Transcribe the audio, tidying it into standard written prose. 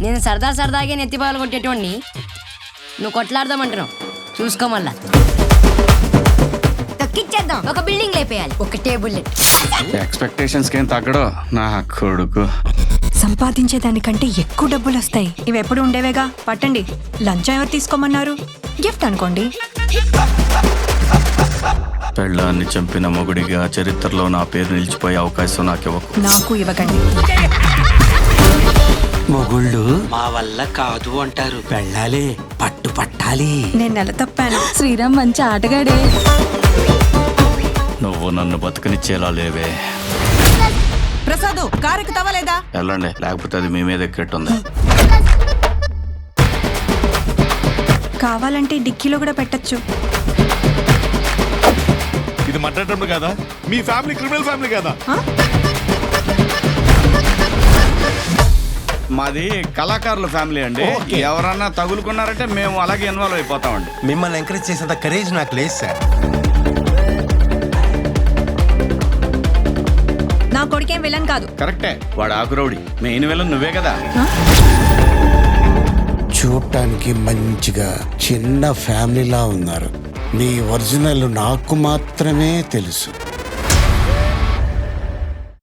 నేను సరదాగే నెత్తిపాలు కొట్టేటోడిని నువ్వు కొట్లాడదామంటున్నావు. చూసుకో మళ్ళా తొక్కిచ్చేద్దాం. ఒక బిల్డింగ్ లేపేయాలి, ఒకటే బుల్లెట్. ఎక్స్పెక్టేషన్స్ కేం తగ్గడో నా కొడుకు. సంపాదించేదానికంటే ఎక్కువ డబ్బులు వస్తాయి. ఇవి ఎప్పుడు ఉండేవేగా. పట్టండి. లంచం ఎవరు తీసుకోమన్నారు? గిఫ్ట్ అనుకోండి. పెళ్ళాన్ని చంపిన మొగుడిగా చరిత్రలో నా పేరు నిలిచిపోయే అవకాశం నాకివ్వకు. నాకు ఇవ్వకండి. మొగుళ్ళు మా వల్ల కాదు అంటారు. పెళ్ళాలి, పట్టాలి. నేను నెల తప్పాను. శ్రీరామ్ మంచి ఆటగాడే. నువ్వు నన్ను బతుకనిచ్చేలా లేవే. ప్రసాదు కారు ఎక్కుతావా లేదా? వెళ్ళండి, లేకపోతే అది మీ మీద ఎక్కెట్టుంది. కావాలంటే డిక్కీలో కూడా పెట్టచ్చు. ఇది మర్డర్ కదా? మీ ఫ్యామిలీ క్రిమినల్ ఫ్యామిలీ కదా? మాది కళాకారుల ఫ్యామిలీ అండి. ఎవరన్నా తగులుకున్నారంటే మేము అలాగే ఇన్వాల్వ్ అయిపోతామండి. మిమ్మల్ని ఎంకరేజ్ చేసేంత కరేజ్ నాకు లేదు సార్. నా కొడుకేం విలన్ కాదు. కరెక్టే, వాడు ఆకురౌడి. మెయిన్ విలన్ నువ్వే కదా. చూడటానికి మంచిగా చిన్న ఫ్యామిలీలా ఉన్నారు. నీ ఒరిజినల్ నాకు మాత్రమే తెలుసు.